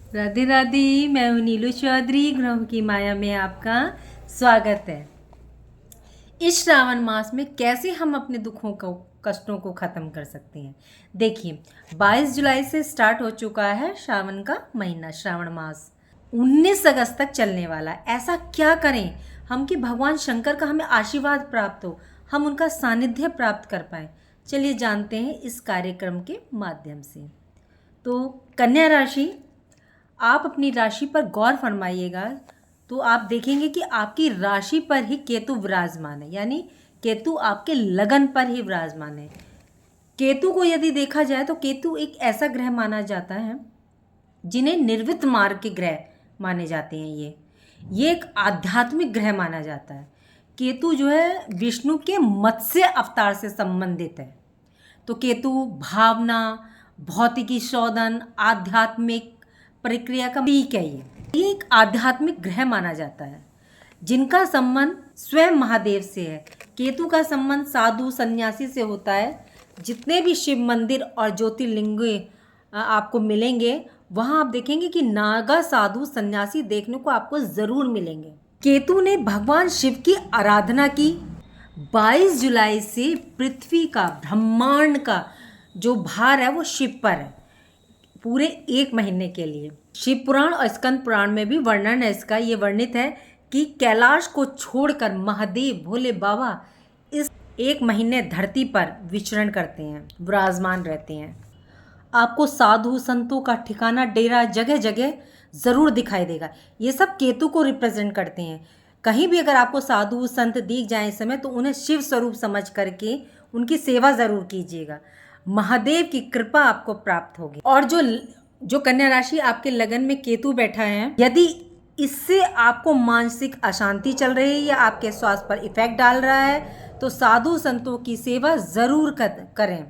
राधे राधे। मैं हूँ नीलू चौधरी। ग्रहों की माया में आपका स्वागत है। इस श्रावण मास में कैसे हम अपने दुखों को, कष्टों को ख़त्म कर सकते हैं। देखिए, 22 जुलाई से स्टार्ट हो चुका है श्रावण का महीना, श्रावण मास 19 अगस्त तक चलने वाला है। ऐसा क्या करें हम कि भगवान शंकर का हमें आशीर्वाद प्राप्त हो, हम उनका सानिध्य प्राप्त कर पाएँ। चलिए जानते हैं इस कार्यक्रम के माध्यम से। तो कन्या राशि, आप अपनी राशि पर गौर फरमाइएगा तो आप देखेंगे कि आपकी राशि पर ही केतु विराजमान है, यानी केतु आपके लगन पर ही विराजमान है। केतु को यदि देखा जाए तो केतु एक ऐसा ग्रह माना जाता है जिन्हें निर्वित मार्ग के ग्रह माने जाते हैं। ये एक आध्यात्मिक ग्रह माना जाता है। केतु जो है विष्णु के मत्स्य अवतार से संबंधित है। तो केतु भावना, भौतिकी शोधन, आध्यात्मिक प्रक्रिया का प्रतीक है। ये एक आध्यात्मिक ग्रह माना जाता है जिनका संबंध स्वयं महादेव से है। केतु का संबंध साधु सन्यासी से होता है। जितने भी शिव मंदिर और ज्योतिर्लिंग आपको मिलेंगे, वहाँ आप देखेंगे कि नागा साधु सन्यासी देखने को आपको ज़रूर मिलेंगे। केतु ने भगवान शिव की आराधना की। 22 जुलाई से पृथ्वी का, ब्रह्मांड का जो भार है वो शिव पर है पूरे 1 महीने के लिए। शिव पुराण और स्कंद पुराण में भी वर्णन है इसका। ये वर्णित है कि कैलाश को छोड़कर महादेव भोले बाबा इस 1 महीने धरती पर विचरण करते हैं, विराजमान रहते हैं। आपको साधु संतों का ठिकाना, डेरा जगह जगह ज़रूर दिखाई देगा। ये सब केतु को रिप्रेजेंट करते हैं। कहीं भी अगर आपको साधु संत दिख जाए इस समय, तो उन्हें शिव स्वरूप समझ करके उनकी सेवा ज़रूर कीजिएगा। महादेव की कृपा आपको प्राप्त होगी। और जो कन्या राशि आपके लगन में केतु बैठा है, यदि इससे आपको मानसिक अशांति चल रही है या आपके स्वास्थ्य पर इफेक्ट डाल रहा है, तो साधु संतों की सेवा ज़रूर करें।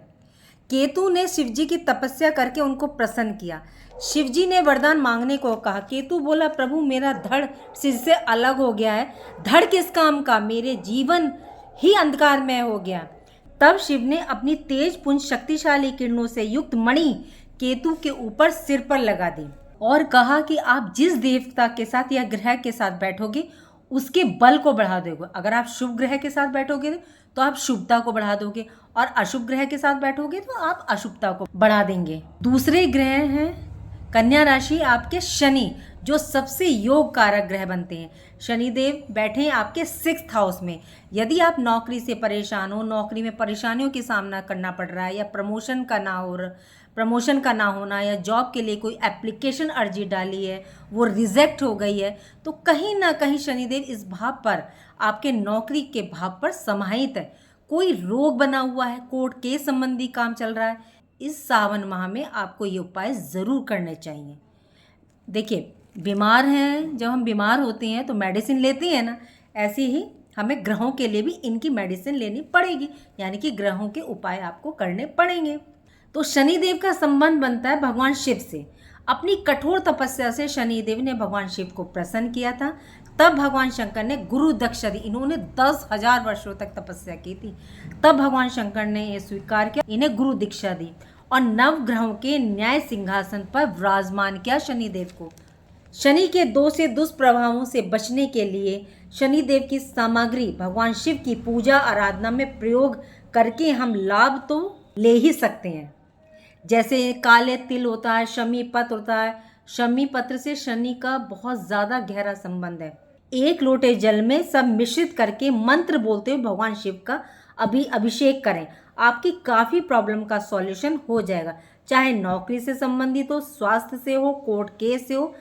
केतु ने शिवजी की तपस्या करके उनको प्रसन्न किया। शिवजी ने वरदान मांगने को कहा। केतु बोला, प्रभु मेरा धड़ सिर से अलग हो गया है, धड़ किस काम का, मेरे जीवन ही अंधकारमय हो गया। तब शिव ने अपनी तेज पुंज शक्तिशाली किरणों से युक्त मणि केतु के ऊपर सिर पर लगा दी और कहा कि आप जिस देवता के साथ या ग्रह के साथ बैठोगे उसके बल को बढ़ा दोगे। अगर आप शुभ ग्रह के साथ बैठोगे तो आप शुभता को बढ़ा दोगे, और अशुभ ग्रह के साथ बैठोगे तो आप अशुभता को बढ़ा देंगे। दूसरे ग्रह हैं कन्या राशि आपके शनि, जो सबसे योग कारक ग्रह बनते हैं। शनिदेव बैठे हैं आपके 6th हाउस में। यदि आप नौकरी से परेशान हो, नौकरी में परेशानियों की सामना करना पड़ रहा है, या प्रमोशन का ना होना, या जॉब के लिए कोई एप्लीकेशन अर्जी डाली है वो रिजेक्ट हो गई है, तो कहीं ना कहीं शनिदेव इस भाव पर, आपके नौकरी के भाव पर समाहित है। कोई रोग बना हुआ है, कोर्ट केस संबंधी काम चल रहा है, इस सावन माह में आपको ये उपाय ज़रूर करने चाहिए। देखिए, बीमार हैं, जब हम बीमार होते हैं तो मेडिसिन लेते हैं ना, ऐसे ही हमें ग्रहों के लिए भी इनकी मेडिसिन लेनी पड़ेगी, यानी कि ग्रहों के उपाय आपको करने पड़ेंगे। तो शनिदेव का संबंध बनता है भगवान शिव से। अपनी कठोर तपस्या से शनिदेव ने भगवान शिव को प्रसन्न किया था। तब भगवान शंकर ने गुरु दक्षा दी। इन्होंने 10,000 वर्षों तक तपस्या की थी। तब भगवान शंकर ने यह स्वीकार किया, इन्हें गुरु दीक्षा दी और नव ग्रहों के न्याय सिंहासन पर विराजमान किया शनिदेव को। शनि के 2 से दुष्प्रभावों से बचने के लिए शनिदेव की सामग्री भगवान शिव की पूजा आराधना में प्रयोग करके हम लाभ तो ले ही सकते हैं। जैसे काले तिल होता है, शमी पत्र होता है। शमी पत्र से शनि का बहुत ज़्यादा गहरा संबंध है। 1 लोटे जल में सब मिश्रित करके मंत्र बोलते हुए भगवान शिव का अभिषेक करें। आपकी काफ़ी प्रॉब्लम का सॉल्यूशन हो जाएगा, चाहे नौकरी से संबंधित हो, स्वास्थ्य से हो, कोर्ट केस से हो,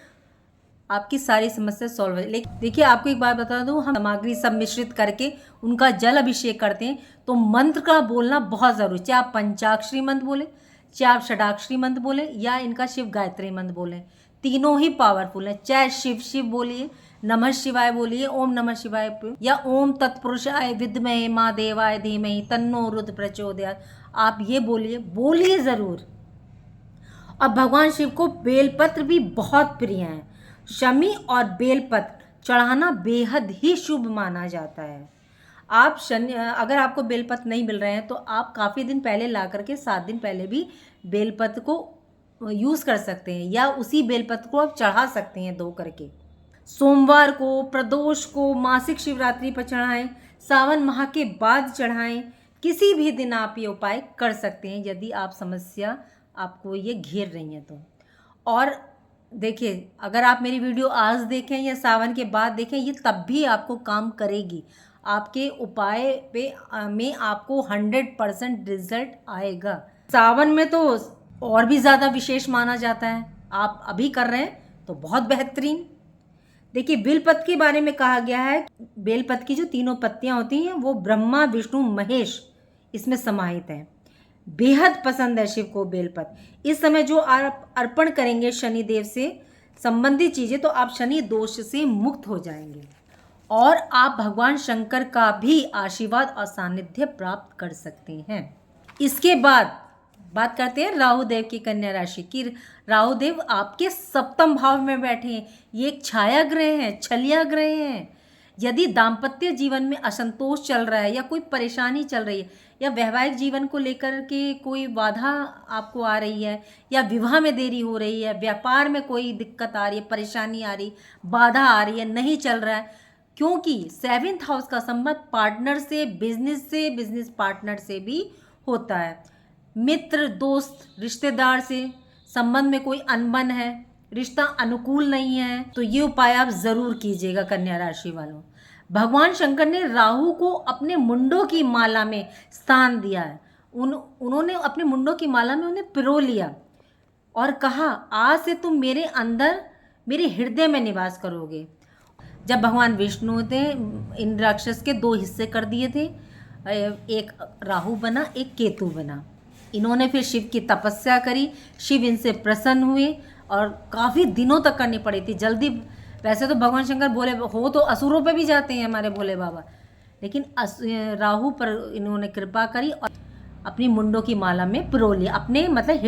आपकी सारी समस्या सॉल्व हो। लेकिन देखिए, आपको एक बात बता दूं, हम सामग्री सब मिश्रित करके उनका जल अभिषेक करते हैं, तो मंत्र का बोलना बहुत ज़रूरी। चाहे आप पंचाक्षरी मंत्र बोलें, चाहे आप षडाक्षरी मंत्र बोलें, या इनका शिव गायत्री मंत्र बोलें, तीनों ही पावरफुल हैं। चाहे शिव शिव बोलिए, नमः शिवाय बोलिए, ओम नमः शिवाय, या ओम तत्पुरुषाय विद्महे माँ देवाय धीमहि तन्नो रुद्र प्रचोदयात्, आप ये बोलिए ज़रूर। और भगवान शिव को बेलपत्र भी बहुत प्रिय हैं। शमी और बेलपत्र चढ़ाना बेहद ही शुभ माना जाता है। आप अगर आपको बेलपत्र नहीं मिल रहे हैं तो आप काफ़ी दिन पहले ला करके 7 दिन पहले भी बेलपत्र को यूज़ कर सकते हैं या उसी बेलपत्र को आप चढ़ा सकते हैं धो करके। सोमवार को, प्रदोष को, मासिक शिवरात्रि पर चढ़ाएं, सावन माह के बाद चढ़ाएं, किसी भी दिन आप ये उपाय कर सकते हैं यदि आप समस्या आपको ये घेर रही है तो। और देखिए, अगर आप मेरी वीडियो आज देखें या सावन के बाद देखें, ये तब भी आपको काम करेगी। आपके उपाय पे में आपको 100% रिजल्ट आएगा। सावन में तो और भी ज़्यादा विशेष माना जाता है। आप अभी कर रहे हैं तो बहुत बेहतरीन। देखिए, बेलपत्र के बारे में कहा गया है, बेलपत्र की जो 3 पत्तियां होती हैं वो ब्रह्मा, विष्णु, महेश इसमें समाहित हैं। बेहद पसंद है शिव को बेलपत्र। इस समय जो आप अर्पण करेंगे शनिदेव से संबंधित चीज़ें, तो आप शनि दोष से मुक्त हो जाएंगे और आप भगवान शंकर का भी आशीर्वाद और सानिध्य प्राप्त कर सकते हैं। इसके बाद बात करते हैं राहु देव की कन्या राशि की। राहु देव आपके 7वें भाव में बैठे हैं। ये एक छाया ग्रह है, छलिया ग्रह है। यदि दाम्पत्य जीवन में असंतोष चल रहा है या कोई परेशानी चल रही है या वैवाहिक जीवन को लेकर के कोई बाधा आपको आ रही है या विवाह में देरी हो रही है, व्यापार में कोई दिक्कत आ रही है, परेशानी आ रही, बाधा आ रही है, नहीं चल रहा है, क्योंकि 7th हाउस का संबंध पार्टनर से, बिजनेस पार्टनर से भी होता है। मित्र, दोस्त, रिश्तेदार से संबंध में कोई अनबन है, रिश्ता अनुकूल नहीं है, तो ये उपाय आप ज़रूर कीजिएगा कन्या राशि वालों। भगवान शंकर ने राहु को अपने मुंडों की माला में स्थान दिया है। उन्होंने अपने मुंडों की माला में उन्हें पिरो लिया और कहा, आज से तुम मेरे अंदर, मेरे हृदय में निवास करोगे। जब भगवान विष्णु ने इन राक्षस के 2 हिस्से कर दिए थे, एक राहु बना, एक केतु बना। इन्होंने फिर शिव की तपस्या करी, शिव इनसे प्रसन्न हुए और काफ़ी दिनों तक करनी पड़ी थी जल्दी। वैसे तो भगवान शंकर भोले हो तो असुरों पे भी जाते हैं हमारे भोले बाबा, लेकिन राहु पर इन्होंने कृपा करी और अपनी मुंडों की माला में पिरो लिया। अपने मतलब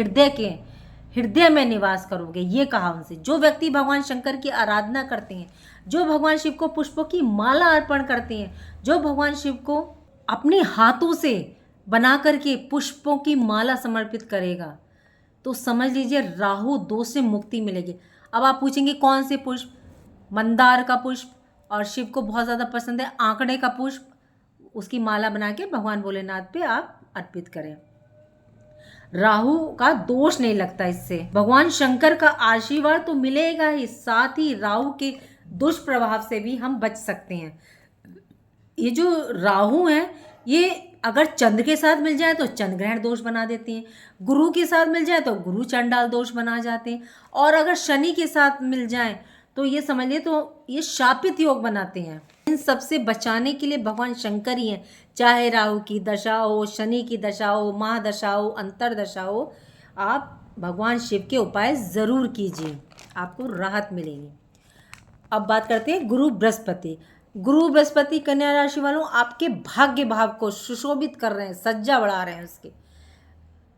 हृदय में निवास करोगे, ये कहा उनसे। जो व्यक्ति भगवान शंकर की आराधना करते हैं, जो भगवान शिव को पुष्पों की माला अर्पण करते हैं, जो भगवान शिव को अपने हाथों से बना करके पुष्पों की माला समर्पित करेगा, तो समझ लीजिए राहु दोष से मुक्ति मिलेगी। अब आप पूछेंगे कौन से पुष्प? मंदार का पुष्प, और शिव को बहुत ज़्यादा पसंद है आंकड़े का पुष्प, उसकी माला बना के भगवान भोलेनाथ पे आप अर्पित करें। राहु का दोष नहीं लगता इससे। भगवान शंकर का आशीर्वाद तो मिलेगा ही, साथ ही राहु के दुष्प्रभाव से भी हम बच सकते हैं। ये जो राहु है, ये अगर चंद्र के साथ मिल जाए तो चंद्र ग्रहण दोष बना देते हैं, गुरु के साथ मिल जाए तो गुरु चंडाल दोष बना जाते हैं, और अगर शनि के साथ मिल जाए तो ये समझ लिए तो ये शापित योग बनाते हैं। इन सब से बचाने के लिए भगवान शंकर ही हैं। चाहे राहु की दशा हो, शनि की दशा हो, महादशा हो, अंतरदशा हो, आप भगवान शिव के उपाय ज़रूर कीजिए, आपको राहत मिलेगी। अब बात करते हैं गुरु बृहस्पति। गुरु बृहस्पति कन्या राशि वालों आपके भाग्य भाव को सुशोभित कर रहे हैं, सज्जा बढ़ा रहे हैं उसके।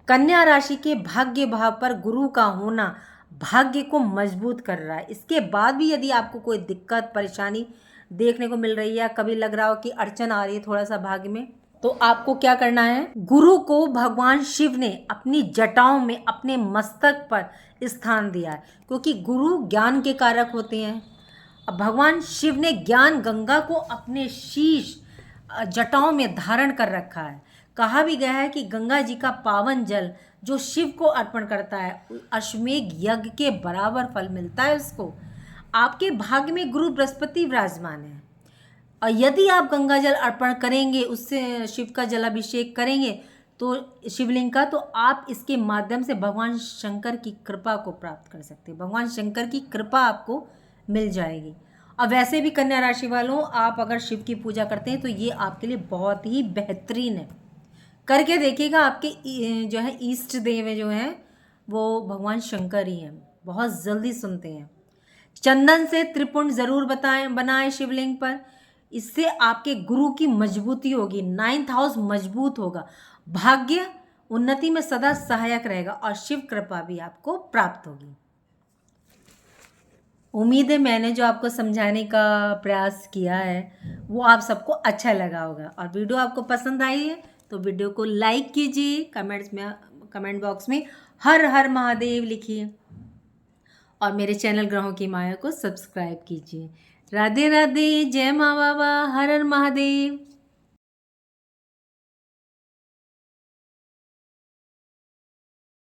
कन्या राशि के भाग्य भाव पर गुरु का होना भाग्य को मजबूत कर रहा है। इसके बाद भी यदि आपको कोई दिक्कत, परेशानी देखने को मिल रही है, कभी लग रहा हो कि अड़चन आ रही है थोड़ा सा भाग्य में, तो आपको क्या करना है? गुरु को भगवान शिव ने अपनी जटाओं में, अपने मस्तक पर स्थान दिया है, क्योंकि गुरु ज्ञान के कारक होते हैं। अब भगवान शिव ने ज्ञान गंगा को अपने शीश जटाओं में धारण कर रखा है। कहा भी गया है कि गंगा जी का पावन जल जो शिव को अर्पण करता है, अश्वमेध यज्ञ के बराबर फल मिलता है उसको। आपके भाग्य में गुरु बृहस्पति विराजमान है, और यदि आप गंगा जल अर्पण करेंगे, उससे शिव का जलाभिषेक करेंगे तो शिवलिंग का, तो आप इसके माध्यम से भगवान शंकर की कृपा को प्राप्त कर सकते हैं। भगवान शंकर की कृपा आपको मिल जाएगी। और वैसे भी कन्या राशि वालों, आप अगर शिव की पूजा करते हैं तो ये आपके लिए बहुत ही बेहतरीन है। करके देखिएगा, आपके जो है इष्ट देव जो हैं वो भगवान शंकर ही हैं, बहुत जल्दी सुनते हैं। चंदन से त्रिपुंड ज़रूर बनाएं शिवलिंग पर, इससे आपके गुरु की मजबूती होगी, 9th हाउस मजबूत होगा, भाग्य उन्नति में सदा सहायक रहेगा और शिव कृपा भी आपको प्राप्त होगी। उम्मीद है मैंने जो आपको समझाने का प्रयास किया है वो आप सबको अच्छा लगा होगा, और वीडियो आपको पसंद आई है तो वीडियो को लाइक कीजिए, कमेंट बॉक्स में हर हर महादेव लिखिए और मेरे चैनल ग्रहों की माया को सब्सक्राइब कीजिए। राधे राधे, जय माँ बाबा, हर हर महादेव।